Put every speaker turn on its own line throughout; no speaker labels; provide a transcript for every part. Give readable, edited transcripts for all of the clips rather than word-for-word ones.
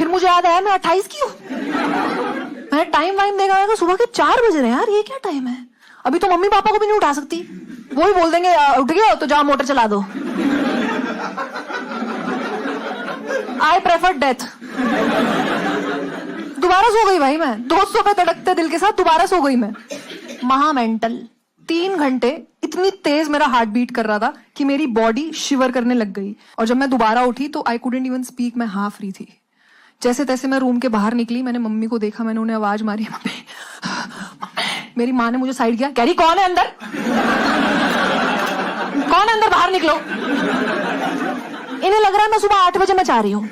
फिर मुझे याद आया मैं 28 की हूँ। मैंने टाइम वाइम देखा, सुबह के 4 बज रहे हैं यार, ये क्या टाइम है? अभी तो मम्मी पापा को भी नहीं उठा सकती, वो ही बोल देंगे उठ गए तो जाओ मोटर चला दो। I prefer death. दोबारा सो गई भाई मैं, 200 पे तड़कते दिल के साथ दोबारा सो गई मैं। महा मेंटल। 3 घंटे इतनी तेज मेरा हार्ट बीट कर रहा था कि मेरी बॉडी शिवर करने लग गई। और जब मैं दोबारा उठी तो आई कुडंट इवन स्पीक, मैं हाफ फ्री थी। जैसे तैसे मैं रूम के बाहर निकली, मैंने मम्मी को देखा, मैंने उन्हें आवाज मारी, मम्मी। मेरी माँ ने मुझे साइड किया, कह रही कौन है अंदर? कौन है अंदर? बाहर निकलो। इन्हें लग रहा है मैं सुबह 8 बजे मचा रही हूँ।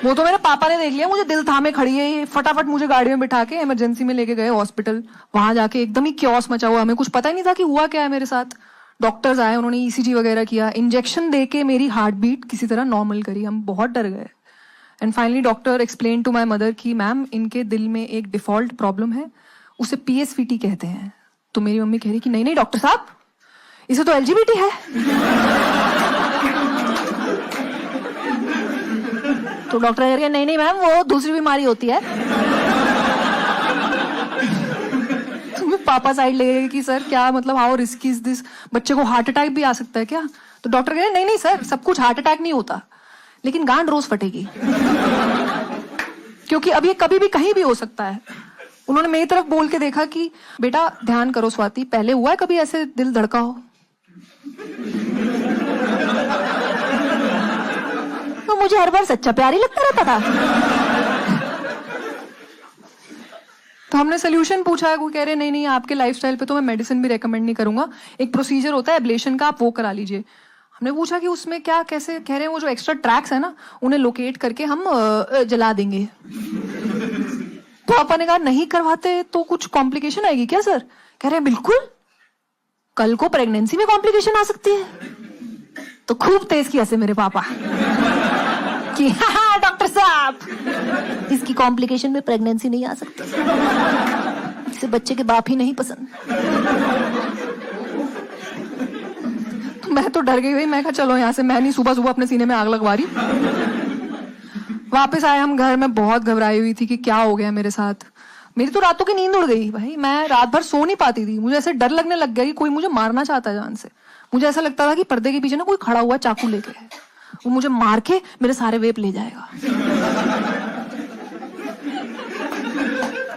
वो तो मेरे पापा ने देख लिया, मुझे दिल थामे खड़ी है ये, फटाफट मुझे गाड़ी में बिठा के इमरजेंसी में लेके गए हॉस्पिटल। वहां जाके एकदम ही क्योस मचा हुआ, हमें कुछ पता ही नहीं था कि हुआ क्या है मेरे साथ। डॉक्टर्स आए, उन्होंने ईसीजी वगैरह किया, इंजेक्शन देके मेरी हार्ट बीट किसी तरह नॉर्मल करी। हम बहुत डर गए। And finally doctor explain to my mother कि मैम इनके दिल में एक डिफॉल्ट प्रॉब्लम है, उसे PSVT कहते हैं। तो मेरी मम्मी कह रही कि नहीं नहीं डॉक्टर साहब, इसे तो LGBT है। तो डॉक्टर कह रहे नहीं नहीं मैम, वो दूसरी बीमारी होती है। तो पापा साइड ले गए कि सर क्या मतलब, हाउ रिस्की इज दिस, बच्चे को हार्ट अटैक भी आ सकता है क्या? तो डॉक्टर कह रहे नहीं नहीं सर, सब कुछ हार्ट अटैक नहीं होता, लेकिन गांड रोज फटेगी, क्योंकि अब ये कभी भी कहीं भी हो सकता है। उन्होंने मेरी तरफ बोल के देखा कि बेटा ध्यान करो स्वाति, पहले हुआ है कभी ऐसे दिल धड़का हो? तो मुझे हर बार सच्चा प्यार ही लगता रहता था। तो हमने सोल्यूशन पूछा, वो कह रहे नहीं नहीं आपके लाइफस्टाइल पे तो मैं मेडिसिन भी रेकमेंड नहीं करूंगा, एक प्रोसीजर होता है एब्लेशन का, आप वो करा लीजिए। हमने पूछा कि उसमें क्या कैसे? कह रहे हैं वो जो एक्स्ट्रा ट्रैक्स है ना, उन्हें लोकेट करके हम जला देंगे। तो पापा ने कहा नहीं करवाते तो कुछ कॉम्प्लिकेशन आएगी क्या सर? कह रहे हैं बिल्कुल, कल को प्रेगनेंसी में कॉम्प्लिकेशन आ सकती है। तो खूब तेज किया से मेरे पापा कि हाँ डॉक्टर साहब, इसकी कॉम्प्लिकेशन में प्रेगनेंसी नहीं आ सकती, इसे बच्चे के बाप ही नहीं पसंद। तो मैं तो डर गई भाई, मैं कहा चलो यहाँ से, मैं नहीं सुबह सुबह अपने सीने में आग लगवा रही। वापस आए हम घर में, बहुत घबराई हुई थी कि क्या हो गया मेरे साथ। मेरी तो रातों की नींद उड़ गई भाई, मैं रात भर सो नहीं पाती थी। मुझे ऐसे डर लगने लग गया कि कोई मुझे मारना चाहता है जान से। मुझे ऐसा लगता था कि पर्दे के पीछे ना कोई खड़ा हुआ चाकू लेके, वो मुझे मार के मेरे सारे वेप ले जाएगा।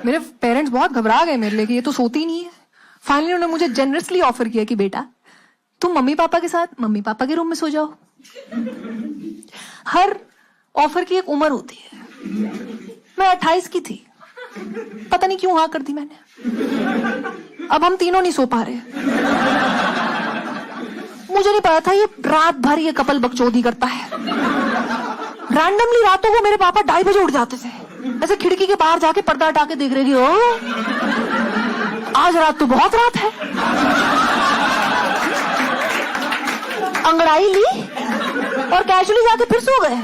मेरे पेरेंट्स बहुत घबरा गए मेरे लिए कि ये तो सोती ही नहीं है। फाइनली उन्होंने मुझे जेनरसली ऑफर किया कि बेटा तुम मम्मी पापा के साथ मम्मी पापा के रूम में सो जाओ। हर ऑफर की एक उम्र होती है। मैं 28 की थी, पता नहीं क्यों हाँ कर दी मैंने। अब हम तीनों नहीं सो पा रहे। मुझे नहीं पता था ये रात भर ये कपल बकचोदी करता है। रैंडमली रातों को मेरे पापा 2:30 बजे उठ जाते थे, ऐसे खिड़की के बाहर जाके पर्दा हटा के देख रहे कि ओ आज रात तो बहुत रात है। अंगड़ाई ली और कैजुअली जाके फिर सो गए।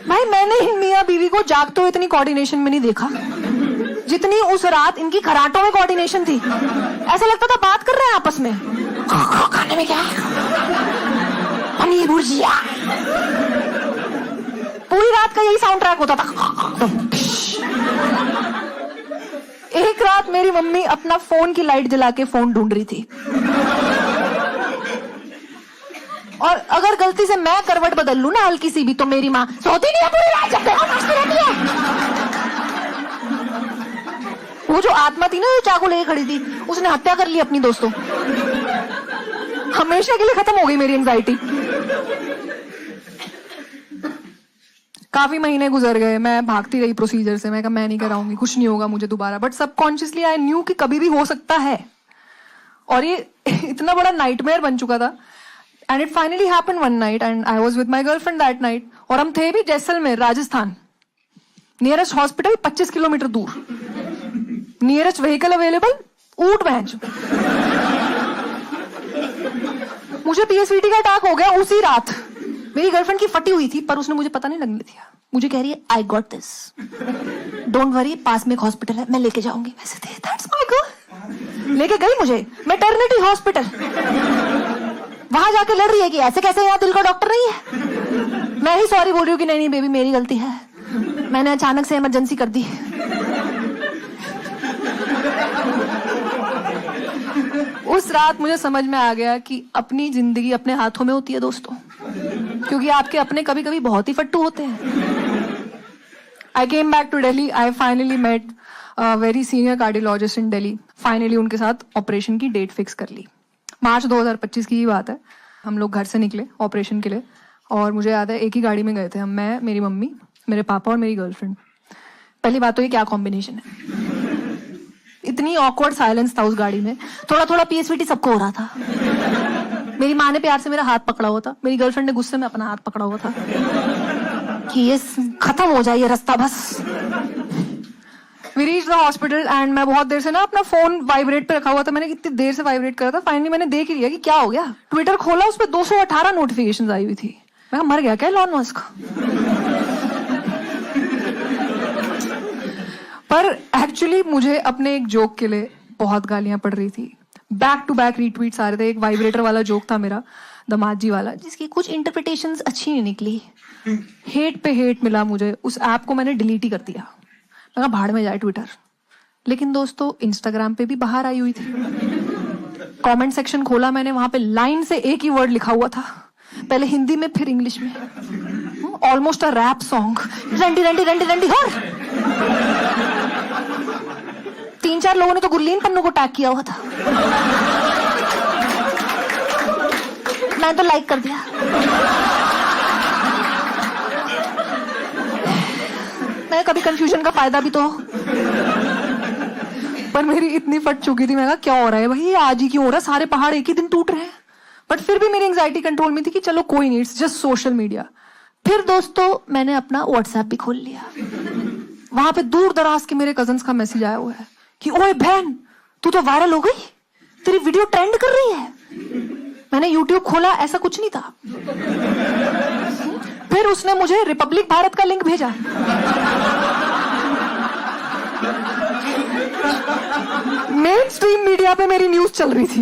भाई मैंने इन मियां बीवी को जागते हुए इतनी कोऑर्डिनेशन में नहीं देखा जितनी उस रात इनकी खराटों में कोऑर्डिनेशन थी। ऐसा लगता था बात कर रहे हैं आपस में। खाने में क्या है? पनीर भुर्जिया। पूरी रात का यही साउंड ट्रैक होता था। एक रात मेरी मम्मी अपना फोन की लाइट जला के फोन ढूंढ रही थी, और अगर गलती से मैं करवट बदल लूं ना हल्की सी भी, तो मेरी माँ सोती नहीं है पूरी रात, जब देखो नाचती रहती है। वो जो आत्मा थी ना जो चाकू लेके खड़ी थी, उसने हत्या कर ली अपनी दोस्तों। हमेशा के लिए खत्म हो गई मेरी एंजाइटी। काफी महीने गुजर गए, मैं भागती रही प्रोसीजर से। मैं कहा मैं नहीं कराऊंगी, कुछ नहीं होगा मुझे दोबारा। बट सबकॉन्शियसली आई न्यू कि कभी भी हो सकता है, और ये इतना बड़ा नाइटमेयर बन चुका था। And it finally happened one night and I was with my girlfriend that night. और हम थे भी Jaisalmer, Rajasthan. Nearest hospital 25 kilometre दूर, नियरेस्ट व्हीकल अवेलेबल ऊंट भैंस। मुझे PSVT का अटैक हो गया उसी रात। मेरी गर्लफ्रेंड की फटी हुई थी, पर उसने मुझे पता नहीं लगने दिया। मुझे कह रही है I got this, don't worry, पास में एक हॉस्पिटल है, मैं लेके जाऊंगी। वैसे थे दैट्स माय गर्ल। लेके गई मुझे मैटरनिटी हॉस्पिटल। वहां जाके लड़ रही है कि ऐसे कैसे यहाँ दिल का डॉक्टर नहीं है। मैं ही सॉरी बोल रही हूँ कि नहीं नहीं बेबी मेरी गलती है, मैंने अचानक से इमरजेंसी कर दी। उस रात मुझे समझ में आ गया कि अपनी जिंदगी अपने हाथों में होती है दोस्तों, क्योंकि आपके अपने कभी कभी बहुत ही फट्टू होते हैं। I came back to Delhi, I finally met very senior cardiologist in Delhi. Finally उनके साथ ऑपरेशन की डेट फिक्स कर ली। मार्च 2025 की ही बात है। हम लोग घर से निकले ऑपरेशन के लिए और मुझे याद है एक ही गाड़ी में गए थे हम, मैं, मेरी मम्मी, मेरे पापा और मेरी गर्लफ्रेंड। पहली बात तो ये क्या कॉम्बिनेशन है, इतनी ऑकवर्ड साइलेंस था उस गाड़ी में। थोड़ा थोड़ा पीएसवीटी सबको हो रहा था। मेरी माँ ने प्यार से मेरा हाथ पकड़ा हुआ था, मेरी गर्लफ्रेंड ने गुस्से में अपना हाथ पकड़ा हुआ था कि ये खत्म हो जाए ये रास्ता बस। We reach the hospital and मैं बहुत देर से ना अपना फोन वाइब्रेट पे रखा हुआ था। मैंने कितनी देर से वाइब्रेट करा था, फाइनली मैंने देख लिया कि क्या हो गया। ट्विटर खोला, उस पर 218 नोटिफिकेशन आई हुई थी। मैं मर गया क्या इलॉन मस्क। पर एक्चुअली मुझे अपने एक जोक के लिए बहुत गालियां पड़ रही थी। बैक टू बैक रीट्वीट्स आ रहे थे। एक वाइब्रेटर वाला जोक था मेरा, दमाजी वाला, जिसकी कुछ इंटरप्रिटेशंस अच्छी नहीं निकली। हेट पे हेट मिला मुझे। उस ऐप को मैंने डिलीट ही कर दिया। मैं कहा भाड़ में जाए ट्विटर। लेकिन दोस्तों इंस्टाग्राम पे भी बाहर आई हुई थी। कमेंट सेक्शन खोला मैंने, वहां पे लाइन से एक ही वर्ड लिखा हुआ था, पहले हिंदी में फिर इंग्लिश में, ऑलमोस्ट अ रैप सॉन्ग। रंडी रंडी रंडी रंडी हर। 3-4 लोगों ने तो गुरलीन पन्नू को टैग किया हुआ था। मैं तो लाइक कर दिया। मैं कभी कंफ्यूजन का फायदा भी तो। पर मेरी इतनी फट चुकी थी, मैं कहा क्या हो रहा है भाई, ये आज ही क्यों हो रहा है, सारे पहाड़ एक ही दिन टूट रहे हैं। बट फिर भी मेरी एंजाइटी कंट्रोल में थी कि चलो कोई नहीं, इट्स जस्ट सोशल मीडिया। फिर दोस्तों मैंने अपना व्हाट्सएप भी खोल लिया। वहां पे दूर दराज के मेरे कजन्स का मैसेज आया हुआ है कि ओए बहन तू तो वायरल हो गई, तेरी वीडियो ट्रेंड कर रही है। मैंने यूट्यूब खोला, ऐसा कुछ नहीं था। फिर उसने मुझे रिपब्लिक भारत का लिंक भेजा। मेन स्ट्रीम मीडिया पे मेरी न्यूज चल रही थी।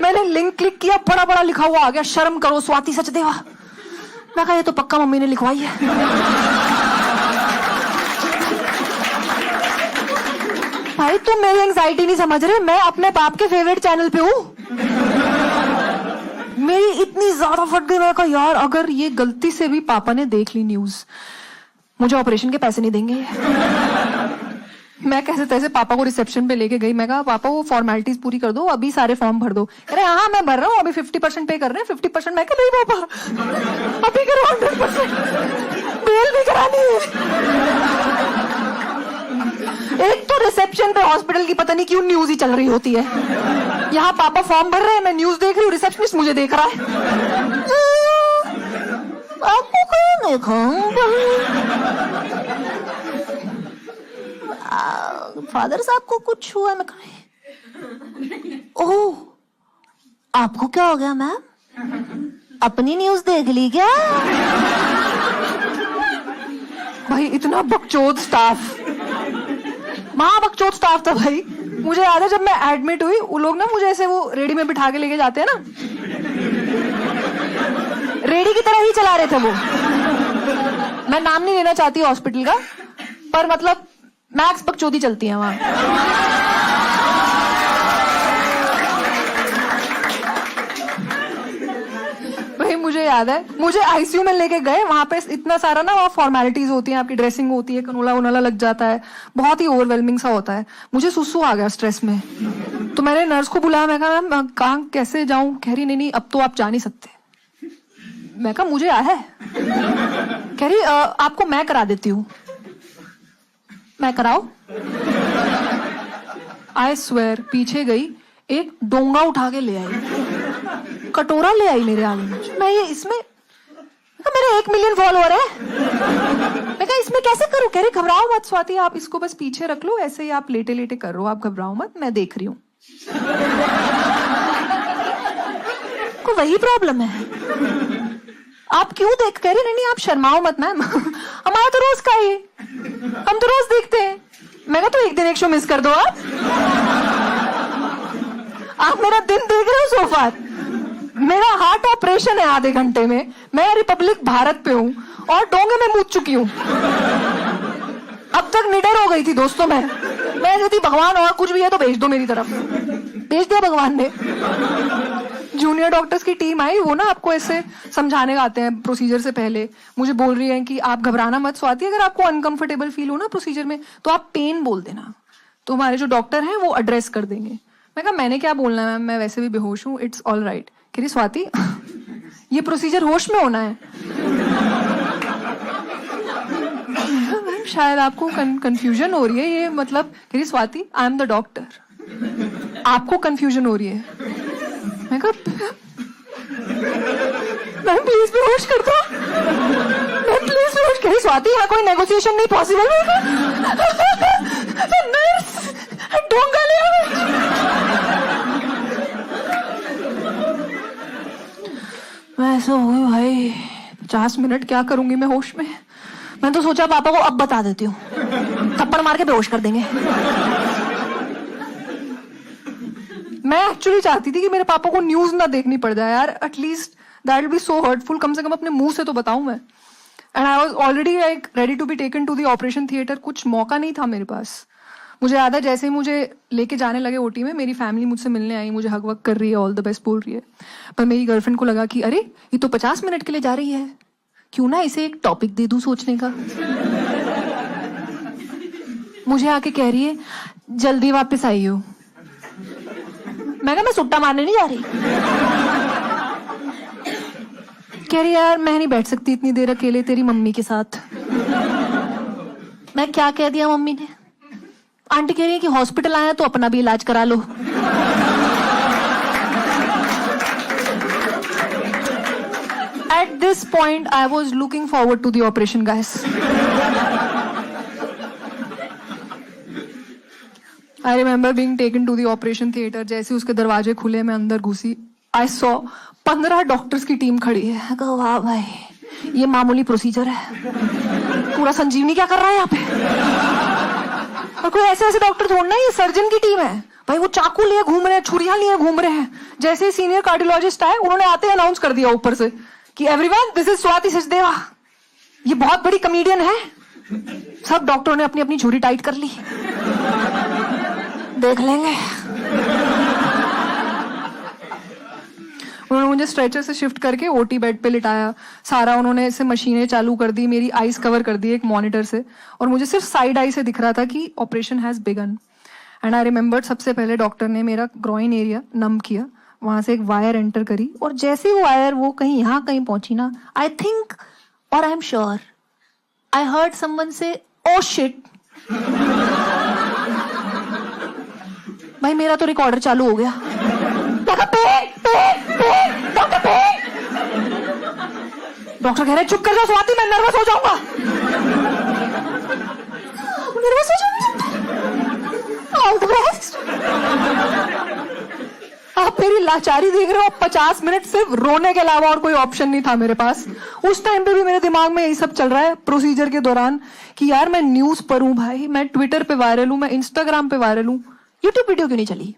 मैंने लिंक क्लिक किया, बड़ा बड़ा लिखा हुआ आ गया, शर्म करो स्वाति सचदेवा। मैं कहा ये तो पक्का मम्मी ने लिखवाई है। भाई तुम मेरी एंजाइटी नहीं समझ रहे, मैं अपने बाप के फेवरेट चैनल पे हूँ। मेरी इतनी ज्यादा फट गई, मैं कहा यार अगर ये गलती से भी पापा ने देख ली न्यूज, मुझे ऑपरेशन के पैसे नहीं देंगे। मैं कैसे तैसे पापा को रिसेप्शन पे लेके गई। मैं कहा पापा वो फॉर्मेलिटीज पूरी कर दो, अभी सारे फॉर्म भर दो। कह रहे हाँ मैं भर रहा हूँ, अभी 50% पे कर रहे हैं, 50%। मैं कह नहीं पापा अभी करो 100%, बेल भी करानी है। एक तो रिसेप्शन पे हॉस्पिटल की पता नहीं क्यों न्यूज ही चल रही होती है। यहाँ पापा फॉर्म भर रहे हैं, मैं न्यूज देख रही हूँ, रिसेप्शनिस्ट मुझे देख रहा है। आपको कौन देखा? फादर साहब को कुछ हुआ? मैं कहा ओह आपको क्या हो गया मैम, अपनी न्यूज देख ली क्या? भाई इतना बकचोद स्टाफ, बकचोद स्टाफ था भाई। मुझे याद है जब मैं एडमिट हुई, वो लोग ना मुझे ऐसे वो रेडी में बिठा के लेके जाते हैं ना, रेडी की तरह ही चला रहे थे वो। मैं नाम नहीं लेना चाहती हॉस्पिटल का, पर मतलब मैक्स बकचोदी चलती है वहां। भाई मुझे याद है, मुझे आईसीयू में लेके गए, वहां पे इतना सारा ना वहाँ फॉर्मेलिटीज होती हैं, आपकी ड्रेसिंग होती है, कनोला उनोला लग जाता है, बहुत ही ओवरवेलमिंग सा होता है। मुझे सुसु आ गया स्ट्रेस में, तो मैंने नर्स को बुलाया। मैं कहा मैम कहाँ कैसे जाऊं? कह रही नहीं अब तो आप जा नहीं सकते। मैं कहा मुझे आया है। कह रही आपको मैं करा देती हूँ। मैं कराओ। आई स्वेयर पीछे गई, एक डोंगा उठा के ले आई, कटोरा ले आई मेरे आगे में। मैं ये इसमें मेरे 1 मिलियन फॉलोअर है। मैं कहा इसमें कैसे करूं? कह रहे घबराओ मत स्वाति, आप इसको बस पीछे रख लो, ऐसे ही आप लेटे लेटे कर रहो, आप घबराओ मत, मैं देख रही हूं। को वही प्रॉब्लम है, आप क्यों देख? कह रहे नहीं आप शर्माओ मत मैम, हमारा तो रोज का ही, हम तो रोज देखते हैं। मैं कहा तो एक दिन एक शो मिस कर दो आप मेरा दिन देख रहे हो सो फार। मेरा हार्ट ऑपरेशन है आधे घंटे में, मैं रिपब्लिक भारत पे हूँ और डोंगे में मूत चुकी हूँ। अब तक निडर हो गई थी दोस्तों। मैं कहती भगवान और कुछ भी है तो भेज दो मेरी तरफ। भेज दिया भगवान ने। जूनियर डॉक्टर्स की टीम आई, वो ना आपको ऐसे समझाने आते हैं प्रोसीजर से पहले। मुझे बोल रही है कि आप घबराना मत स्वाति, अगर आपको अनकंफर्टेबल फील हो ना प्रोसीजर में तो आप पेन बोल देना, तो हमारे जो डॉक्टर हैं वो एड्रेस कर देंगे। मैं कहा मैंने क्या बोलना है मैम, मैं वैसे भी बेहोश हूँ, इट्स ऑल राइट। कह रही स्वाति ये प्रोसीजर होश में होना है। मैम शायद आपको कंफ्यूजन हो रही है, ये मतलब। कह रही Swati I am the doctor, आपको कंफ्यूजन हो रही है। मैं कहा मैम प्लीज बेहोश कर दो, मैम प्लीज बेहोश। कह रही स्वाति यहाँ कोई नेगोशिएशन नहीं पॉसिबल है। नर्स डोंगा ले आओ। मैं ऐसा हो गई भाई, 50 मिनट क्या करूंगी मैं होश में। मैं तो सोचा पापा को अब बता देती हूँ, थप्पड़ मार के बेहोश कर देंगे। मैं एक्चुअली चाहती थी कि मेरे पापा को न्यूज ना देखनी पड़ जाए यार, at least that will be so hurtful. कम से कम अपने मुंह से तो बताऊं मैं। And I was already like ready to be taken to the operation theatre. कुछ मौका नहीं था मेरे पास। मुझे याद है जैसे ही मुझे लेके जाने लगे ओटी में, मेरी फैमिली मुझसे मिलने आई, मुझे हक वक कर रही है, ऑल द बेस्ट बोल रही है। पर मेरी गर्लफ्रेंड को लगा कि अरे ये तो 50 मिनट के लिए जा रही है, क्यों ना इसे एक टॉपिक दे दूं सोचने का। मुझे आके कह रही है जल्दी वापस आई हो। मैं कहा मैं सुट्टा मारने नहीं जा रही। कह रही यार मैं नहीं बैठ सकती इतनी देर अकेले तेरी मम्मी के साथ। मैं क्या कह दिया मम्मी ने? आंटी कह रही है कि हॉस्पिटल आया तो अपना भी इलाज करा लो। At this point, I was looking forward to the operation, guys. I remember being taken to the operation theater. जैसे उसके दरवाजे खुले, मैं अंदर घुसी। I saw 15 डॉक्टर्स की टीम खड़ी है। कहा वाह भाई, ये मामूली प्रोसीजर है। पूरा संजीवनी क्या कर रहा है यहाँ पे? और कोई ऐसे ऐसे डॉक्टर छोड़ना, ये सर्जन की टीम है भाई। वो चाकू लिए घूम रहे हैं, छुरियां लिए घूम रहे हैं। जैसे सीनियर कार्डियोलॉजिस्ट आए, उन्होंने आते अनाउंस कर दिया ऊपर से कि everyone this is Swati Sachdeva, ये बहुत बड़ी कॉमेडियन है। सब डॉक्टरों ने अपनी अपनी झुर्री टाइट कर ली, देख लेंगे। उन्होंने मुझे स्ट्रेचर से शिफ्ट करके ओटी बेड पे लिटाया। सारा उन्होंने ऐसे मशीनें चालू कर दी, मेरी आईज कवर कर दी एक मॉनिटर से, और मुझे सिर्फ साइड आई से दिख रहा था कि operation has begin. And I remembered सबसे पहले डॉक्टर ने मेरा ग्रोइन एरिया नम किया, वहां से एक वायर एंटर करी, और जैसे वो वायर वो कहीं यहाँ कहीं पहुंची ना, आई थिंक और I am sure I heard someone से ओ शिट। भाई मेरा तो रिकॉर्डर चालू हो गया। डॉक्टर कह रहे चुप कर जाओ स्वाति, मैं नर्वस हो जाऊंगा। नर्वस हो जाऊंगा। All the best. आप मेरी लाचारी देख रहे हो। 50 मिनट सिर्फ रोने के अलावा और कोई ऑप्शन नहीं था मेरे पास। उस टाइम पे भी मेरे दिमाग में यही सब चल रहा है प्रोसीजर के दौरान कि यार मैं न्यूज पर हूं भाई, मैं ट्विटर पे वायरल हूं, मैं इंस्टाग्राम पे वायरल हूं, यूट्यूब वीडियो क्यों नहीं चली?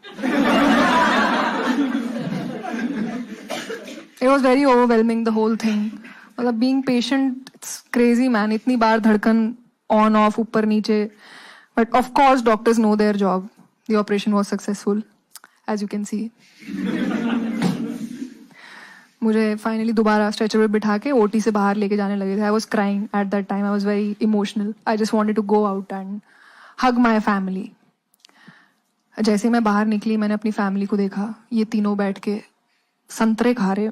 It was very overwhelming the whole thing. मतलब being patient it's crazy man. इतनी बार धड़कन ऑन ऑफ ऊपर नीचे, but of course doctors know their job. The operation was successful as you can see. मुझे फाइनली दोबारा स्ट्रेचर पे बिठा के ओटी से बाहर लेके जाने लगे थे। I was crying at that time, I was very emotional. I just wanted to go out and hug my family. जैसे मैं बाहर निकली, मैंने अपनी फैमिली को देखा, ये तीनों बैठ के संतरे खा रहे।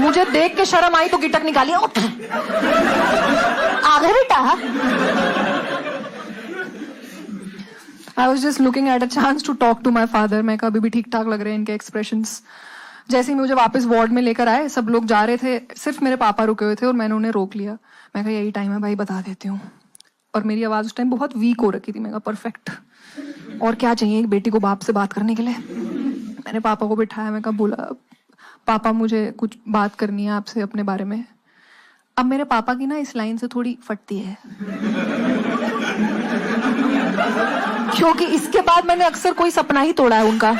मुझे देख के शर्म आई तो गिटक निकाली, उठ आ गए बेटा। I was just looking at a chance to talk to my father. मैं कभी भी ठीक ठाक लग रहे हैं इनके एक्सप्रेशंस। जैसे ही मुझे वापस वार्ड में लेकर आए, सब लोग जा रहे थे, सिर्फ मेरे पापा रुके हुए थे और मैंने उन्हें रोक लिया। मैं कहा यही टाइम है भाई, बता देती हूँ। और मेरी आवाज उस टाइम बहुत वीक हो रखी थी। मैं कहा परफेक्ट, और क्या चाहिए एक बेटी को बाप से बात करने के लिए। मैंने पापा को बिठाया, मैं कहा बोला पापा मुझे कुछ बात करनी है आपसे अपने बारे में। अब मेरे पापा की ना इस लाइन से थोड़ी फटती है। क्योंकि इसके बाद मैंने अक्सर कोई सपना ही तोड़ा है उनका।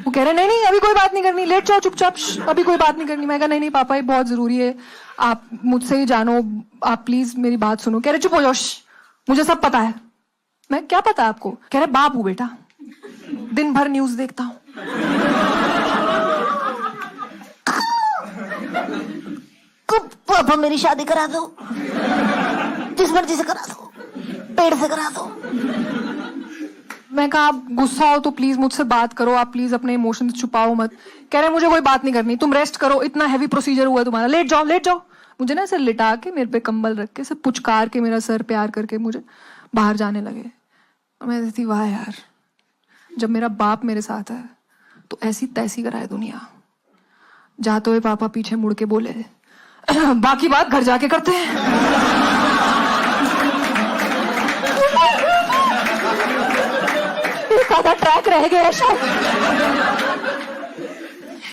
वो कह रहे नहीं नहीं अभी कोई बात नहीं करनी, लेट जाओ चुपचाप, अभी कोई बात नहीं करनी। मैं कहा नहीं नहीं पापा ये बहुत जरूरी है, आप मुझसे ही जानो, आप प्लीज मेरी बात सुनो। कह रहे चुप हो जाओ, मुझे सब पता है। मैं क्या पता है आपको? कह रहे बाप हूं बेटा, दिन भर न्यूज देखता हूं।
पापा मेरी शादी करा दो, जिस मर्जी से करा दो, पेड़ से करा दो।
मैं कहा आप गुस्सा हो तो प्लीज मुझसे बात करो, आप प्लीज अपने इमोशंस छुपाओ मत। कह रहे मुझे कोई बात नहीं करनी, तुम रेस्ट करो, इतना हैवी प्रोसीजर हुआ है तुम्हारा, लेट जाओ लेट जाओ। मुझे ना ऐसे लिटा के मेरे पे कंबल रख के ऐसे पुचकार के मेरा सर प्यार करके मुझे बाहर जाने लगे। मैं थी वाह यार, जब मेरा बाप मेरे साथ है तो ऐसी तैसी कराए दुनिया। जाते हुए पापा पीछे मुड़ के बोले बाकी बात घर जाके करते हैं। एक आधा ट्रैक रह गया शायद।